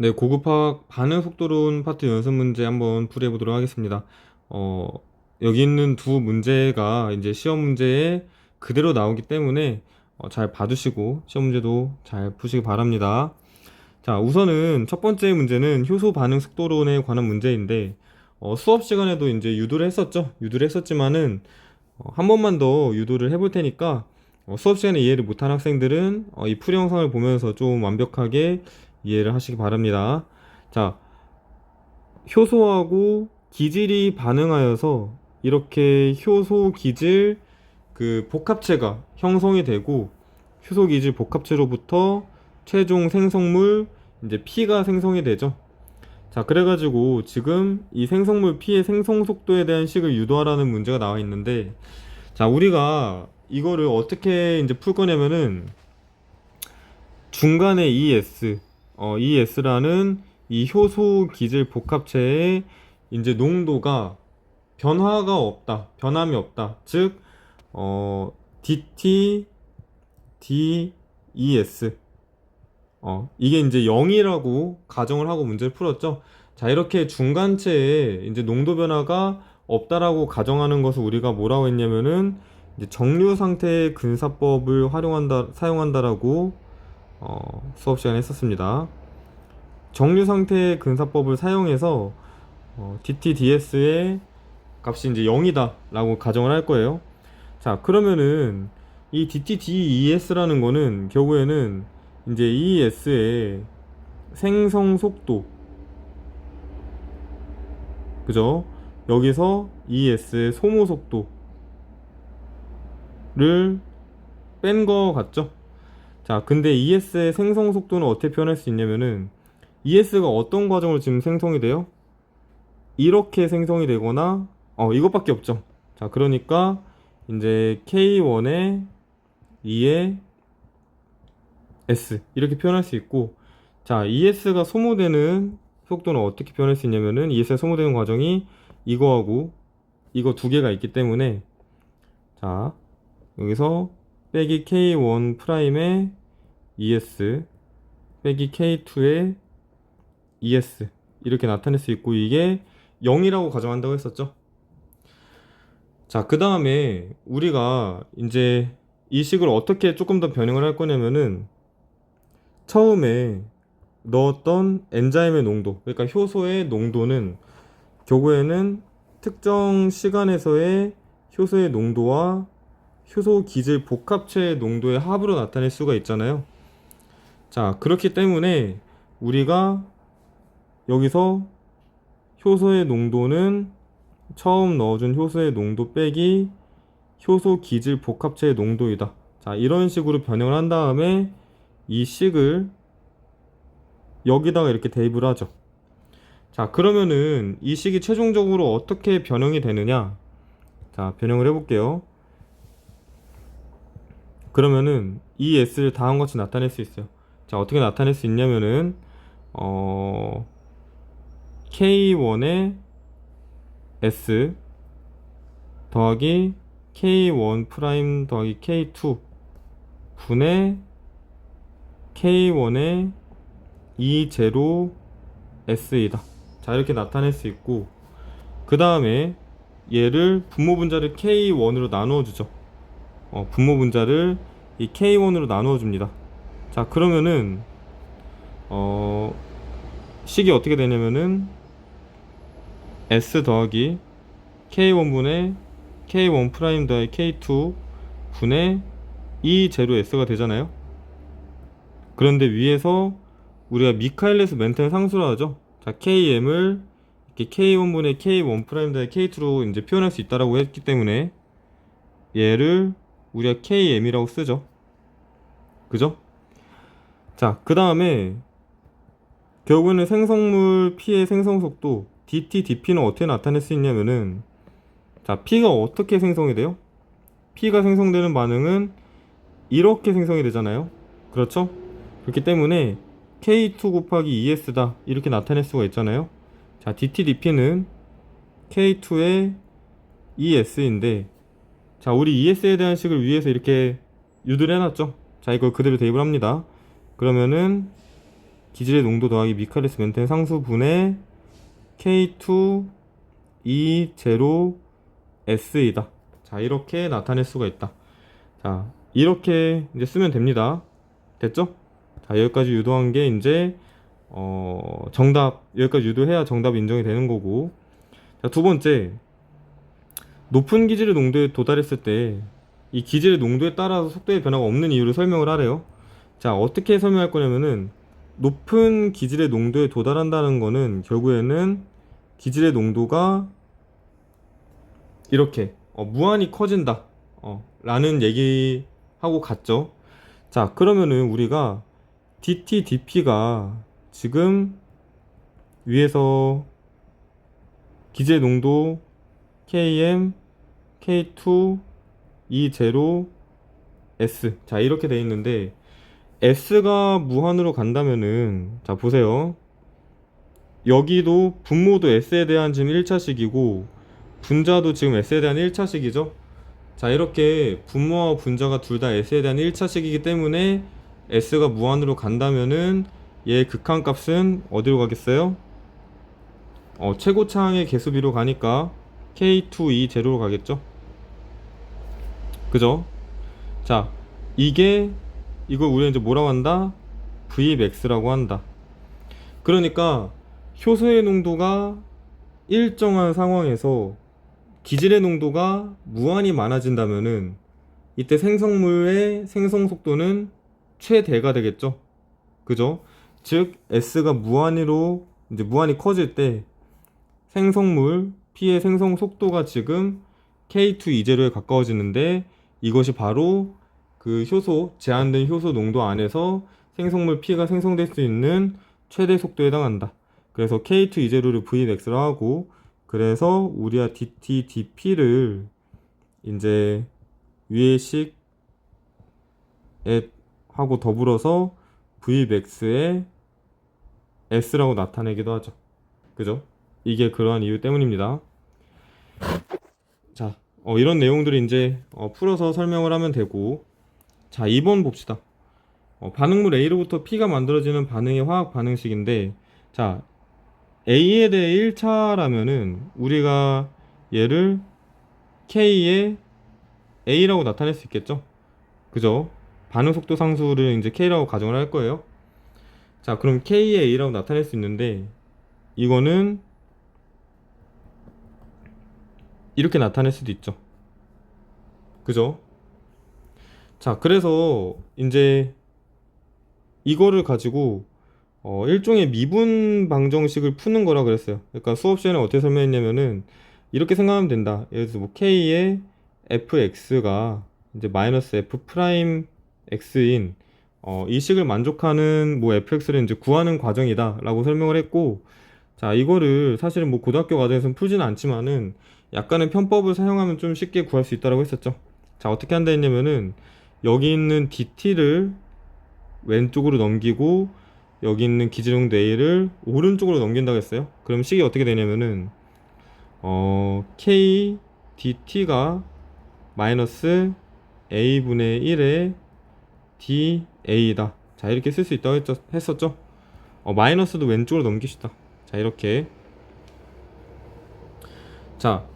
네, 고급화학 반응 속도론 파트 연습 문제 한번 풀이해 보도록 하겠습니다. 어, 여기 있는 두 문제가 이제 시험 문제에 그대로 나오기 때문에 잘 봐주시고 시험 문제도 잘 푸시기 바랍니다. 자, 우선은 첫 번째 문제는 효소 반응 속도론에 관한 문제인데 수업 시간에도 이제 유도를 했었죠. 유도를 했었지만은 한 번만 더 유도를 해볼 테니까 수업 시간에 이해를 못한 학생들은 이 풀이 영상을 보면서 좀 완벽하게 이해를 하시기 바랍니다. 자, 효소하고 기질이 반응하여서 이렇게 효소 기질 그 복합체가 형성이 되고 효소 기질 복합체로부터 최종 생성물 이제 P가 생성이 되죠. 자, 그래가지고 지금 이 생성물 P의 생성 속도에 대한 식을 유도하라는 문제가 나와 있는데, 자, 우리가 이거를 어떻게 이제 풀 거냐면은 중간에 ES라는 이 효소 기질 복합체의 이제 농도가 변화가 없다, 변함이 없다. 즉, DT, DES. 이게 이제 0이라고 가정을 하고 문제를 풀었죠. 자, 이렇게 중간체에 이제 농도 변화가 없다라고 가정하는 것을 우리가 뭐라고 했냐면은 이제 정류 상태의 근사법을 사용한다라고 수업 시간에 했었습니다. 정류 상태의 근사법을 사용해서 DTDS의 값이 이제 0이다 라고 가정을 할 거예요. 자, 그러면은 이 DTDES라는 거는 결국에는 이제 ES의 생성 속도, 그죠? 여기서 ES의 소모 속도를 뺀 거 같죠? 자, 근데 ES의 생성 속도는 어떻게 표현할 수 있냐면은 ES가 어떤 과정으로 지금 생성이 돼요? 이렇게 생성이 되거나 이것밖에 없죠. 자, 그러니까 이제 K1에 2에 S 이렇게 표현할 수 있고, 자, ES가 소모되는 속도는 어떻게 표현할 수 있냐면은 ES가 소모되는 과정이 이거하고 이거 두 개가 있기 때문에, 자, 여기서 빼기 K1 프라임에 ES 빼기 K2에 ES 이렇게 나타낼 수 있고, 이게 0이라고 가정한다고 했었죠. 자, 그 다음에 우리가 이제 이 식을 어떻게 조금 더 변형을 할 거냐면은 처음에 넣었던 엔자임의 농도, 그러니까 효소의 농도는 결국에는 특정 시간에서의 효소의 농도와 효소 기질 복합체의 농도의 합으로 나타낼 수가 있잖아요. 자, 그렇기 때문에 우리가 여기서 효소의 농도는 처음 넣어준 효소의 농도 빼기 효소 기질 복합체의 농도이다. 자, 이런 식으로 변형을 한 다음에 이 식을 여기다가 이렇게 대입을 하죠. 자, 그러면은 이 식이 최종적으로 어떻게 변형이 되느냐? 자, 변형을 해볼게요. 그러면은 이 S를 다음과 같이 나타낼 수 있어요. 자, 어떻게 나타낼 수 있냐면은 K1의 S 더하기 K1 프라임 더하기 K2 분의 K1의 E0 S이다. 자, 이렇게 나타낼 수 있고, 그 다음에 얘를 분모 분자를 K1으로 나누어 주죠. 분모 분자를 이 K1으로 나누어 줍니다. 자, 그러면은 어, 식이 어떻게 되냐면은 S 더하기 K1분의 K1 프라임 더하기 K2 분의 E 제로 S가 되잖아요. 그런데 위에서 우리가 미카엘레스 멘텐 상수라 하죠. 자, KM을 이렇게 K1분의 K1 프라임 더하기 K2로 이제 표현할 수 있다라고 했기 때문에 얘를 우리가 KM이라고 쓰죠. 그죠? 자, 그 다음에 결국에는 생성물 P의 생성 속도 DT, DP는 어떻게 나타낼 수 있냐면은, 자, P가 어떻게 생성이 돼요? P가 생성되는 반응은 이렇게 생성이 되잖아요. 그렇죠? 그렇기 때문에 K2 곱하기 ES다 이렇게 나타낼 수가 있잖아요. 자, DT, DP는 K2의 ES인데, 자, 우리 ES에 대한 식을 위에서 이렇게 유도를 해놨죠. 자, 이걸 그대로 대입을 합니다. 그러면은 기질의 농도 더하기 미카리스 멘텐 상수분의 K2 E0 S이다. 자, 이렇게 나타낼 수가 있다. 자, 이렇게 이제 쓰면 됩니다. 됐죠? 자, 여기까지 유도한 게 이제 정답, 여기까지 유도해야 정답이 인정이 되는 거고. 자, 두 번째, 높은 기질의 농도에 도달했을 때 이 기질의 농도에 따라서 속도의 변화가 없는 이유를 설명을 하래요. 자, 어떻게 설명할 거냐면은 높은 기질의 농도에 도달한다는 거는 결국에는 기질의 농도가 이렇게 무한히 커진다 라는 얘기하고 같죠. 자, 그러면은 우리가 dt, dp가 지금 위에서 기질의 농도 km, k2, E0, S. 자, 이렇게 돼 있는데 S가 무한으로 간다면은, 자, 보세요. 여기도 분모도 S에 대한 지금 1차식이고 분자도 지금 S에 대한 1차식이죠. 자, 이렇게 분모와 분자가 둘 다 S에 대한 1차식이기 때문에 S가 무한으로 간다면은 얘 극한값은 어디로 가겠어요? 최고차항의 개수비로 가니까 K2, E0로 가겠죠. 그죠? 자, 이걸 우리가 이제 뭐라고 한다? Vmax라고 한다. 그러니까 효소의 농도가 일정한 상황에서 기질의 농도가 무한히 많아진다면은 이때 생성물의 생성 속도는 최대가 되겠죠. 그죠? 즉 S가 무한히로 이제 무한히 커질 때 생성물 P의 생성 속도가 지금 K2 E0에 가까워지는데 이것이 바로 그 효소, 제한된 효소 농도 안에서 생성물 P가 생성될 수 있는 최대 속도에 해당한다. 그래서 K2 E0를 Vmax로 하고, 그래서 우리가 DT, DP를 이제 위의 식에 하고 더불어서 Vmax의 S라고 나타내기도 하죠. 그죠? 이게 그러한 이유 때문입니다. 자, 이런 내용들을 이제 풀어서 설명을 하면 되고, 자, 2번 봅시다. 반응물 A로부터 P가 만들어지는 반응의 화학 반응식인데, 자, A에 대해 1차라면은 우리가 얘를 K의 A라고 나타낼 수 있겠죠? 그죠? 반응 속도 상수를 이제 K라고 가정을 할 거예요. 자, 그럼 K의 A라고 나타낼 수 있는데, 이거는 이렇게 나타낼 수도 있죠. 그죠? 자, 그래서 이제 이거를 가지고 일종의 미분 방정식을 푸는 거라 그랬어요. 그러니까 수업 시간에 어떻게 설명했냐면은 이렇게 생각하면 된다. 예를 들어서 뭐 K의 fx가 이제 마이너스 f 프라임 x인 이 식을 만족하는 뭐 fx를 이제 구하는 과정이다 라고 설명을 했고, 자, 이거를 사실은 뭐 고등학교 과정에서는 풀지는 않지만은 약간의 편법을 사용하면 좀 쉽게 구할 수 있다라고 했었죠. 자, 어떻게 한다 했냐면은 여기 있는 dt를 왼쪽으로 넘기고 여기 있는 기질용도 A를 오른쪽으로 넘긴다고 했어요. 그럼 식이 어떻게 되냐면은 K dt가 마이너스 A분의 1의 dA다. 자, 이렇게 쓸 수 있다고 했었죠. 마이너스도 왼쪽으로 넘기시다. 자, 이렇게. 자,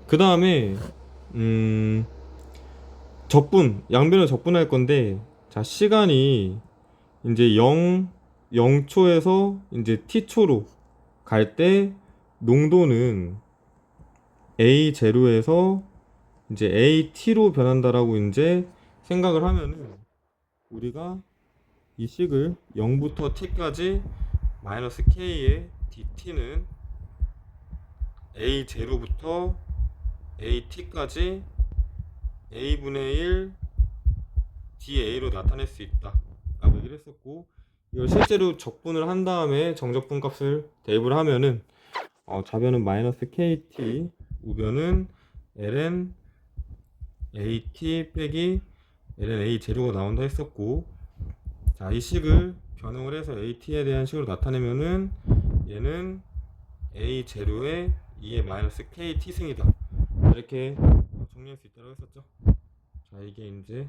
그 다음에 양변을 적분할 건데, 자, 시간이 이제 0초에서 이제 t초로 갈 때 농도는 A0에서 이제 AT로 변한다라고 이제 생각을 하면은 우리가 이 식을 0부터 t까지 마이너스 k의 dt는 A0부터 AT까지 A분의 1 dA로 나타낼 수 있다 라고 얘기를 했었고, 이걸 실제로 적분을 한 다음에 정적분 값을 대입을 하면은 좌변은 마이너스 KT, 우변은 ln AT 빼기 ln A0가 나온다 했었고, 자, 이 식을 변형을 해서 AT에 대한 식으로 나타내면은 얘는 A0의 2의 마이너스 KT 승이다 이렇게 정리할 수 있다고 했었죠. 자, 이게 이제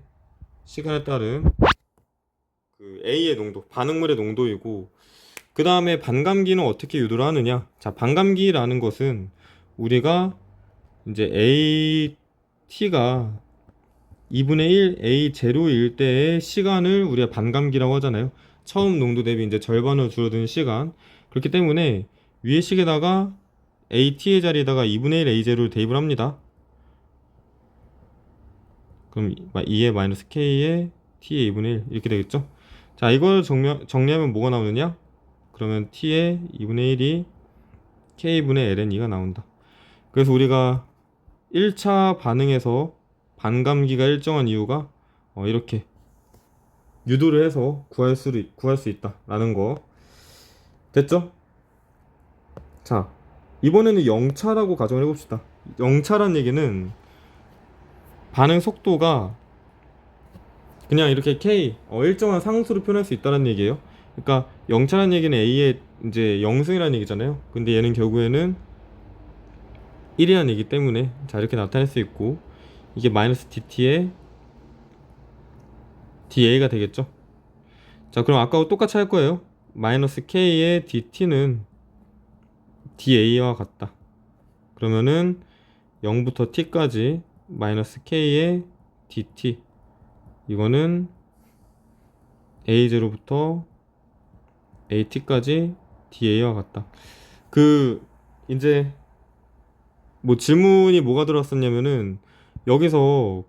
시간에 따른 그 그 A의 농도, 반응물의 농도이고, 그 다음에 반감기는 어떻게 유도를 하느냐? 자, 반감기라는 것은 우리가 이제 AT가 2분의 1 A0일 때의 시간을 우리가 반감기라고 하잖아요. 처음 농도 대비 이제 절반으로 줄어드는 시간. 그렇기 때문에 위의 식에다가 AT의 자리에다가 2분의 1 A0를 대입을 합니다. 그럼 2의 마이너스 K에 T의 2분의 1 이렇게 되겠죠. 자, 이걸 정리하면 뭐가 나오느냐? 그러면 T의 2분의 1이 K분의 ln 2가 나온다. 그래서 우리가 1차 반응에서 반감기가 일정한 이유가 이렇게 유도를 해서 구할 수 있다라는 거 됐죠? 자, 이번에는 0차라고 가정을 해봅시다. 0차란 얘기는 반응 속도가 그냥 이렇게 K 일정한 상수로 표현할 수 있다는 얘기예요. 그러니까 0차란 얘기는 A의 이제 0승이라는 얘기잖아요. 근데 얘는 결국에는 1이라는 얘기 때문에 자 이렇게 나타낼 수 있고, 이게 마이너스 dt의 da가 되겠죠. 자, 그럼 아까와 똑같이 할 거예요. 마이너스 k의 dt는 da와 같다. 그러면은 0부터 t까지 마이너스 k의 dt, 이거는 a0부터 at까지 da와 같다. 이제 뭐 질문이 뭐가 들어왔었냐면은, 여기서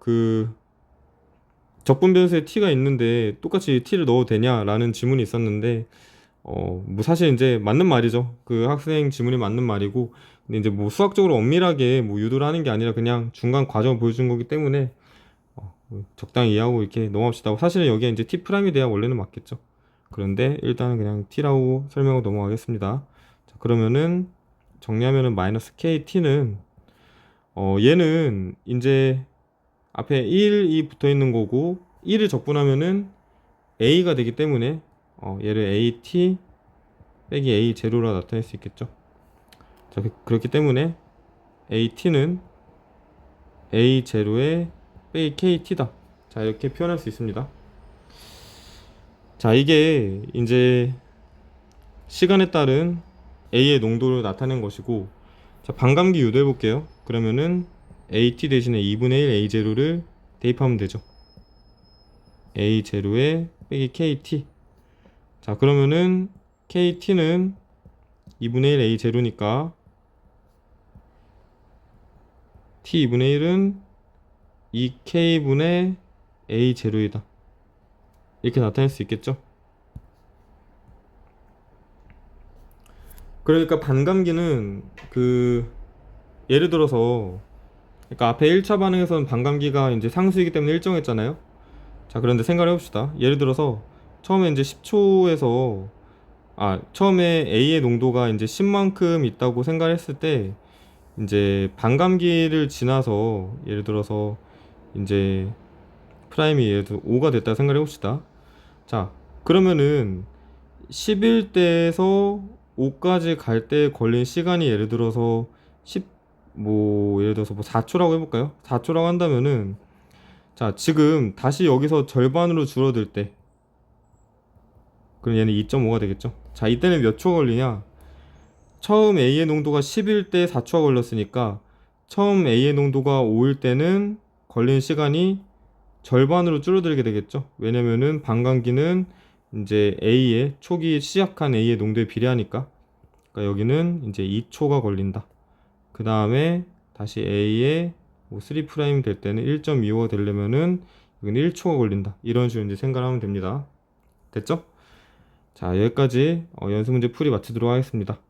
적분 변수에 t가 있는데 똑같이 t를 넣어도 되냐라는 질문이 있었는데, 뭐 사실 이제 맞는 말이죠. 그 학생 질문이 맞는 말이고, 근데 이제 뭐 수학적으로 엄밀하게 뭐 유도를 하는 게 아니라 그냥 중간 과정을 보여준 거기 때문에 적당히 이해하고 이렇게 넘어갑시다. 사실은 여기에 이제 t 프라임이 돼야 원래는 맞겠죠. 그런데 일단은 그냥 t라고 설명하고 넘어가겠습니다. 자, 그러면은 정리하면은 마이너스 kt는 얘는 이제 앞에 1이 붙어 있는 거고, 1을 적분하면은 a가 되기 때문에 얘를 at 빼기 a0라 나타낼 수 있겠죠. 자, 그렇기 때문에 at는 a0에 빼기 kt다. 자, 이렇게 표현할 수 있습니다. 자, 이게 이제 시간에 따른 a의 농도를 나타낸 것이고, 자, 반감기 유도해 볼게요. 그러면은 at 대신에 2분의 1 a0를 대입하면 되죠. a0에 빼기 kt. 자, 그러면은 kt는 2분의 1 a0니까 t 2분의 1은 2k분의 a0이다. 이렇게 나타낼 수 있겠죠. 그러니까 반감기는 예를 들어서, 그러니까 앞에 1차 반응에서는 반감기가 이제 상수이기 때문에 일정했잖아요. 자, 그런데 생각을 해봅시다. 예를 들어서 처음에 이제 10초에서 처음에 A의 농도가 이제 10만큼 있다고 생각했을 때, 이제 반감기를 지나서 예를 들어서 이제 프라임이 예를 들어 5가 됐다 생각을 해봅시다. 자, 그러면은 11대에서 5까지 갈 때 걸린 시간이 예를 들어서 예를 들어서 뭐 4초라고 해볼까요? 4초라고 한다면은, 자, 지금 다시 여기서 절반으로 줄어들 때, 그럼 얘는 2.5가 되겠죠. 자, 이때는 몇 초가 걸리냐? 처음 A의 농도가 10일 때 4초가 걸렸으니까 처음 A의 농도가 5일 때는 걸린 시간이 절반으로 줄어들게 되겠죠. 왜냐면은 반감기는 이제 초기 시작한 A의 농도에 비례하니까. 그러니까 여기는 이제 2초가 걸린다. 그 다음에 다시 A의 3' 될 때는 1.25가 되려면은 여기는 1초가 걸린다. 이런 식으로 이제 생각하면 됩니다. 됐죠? 자, 여기까지 연습 문제 풀이 마치도록 하겠습니다.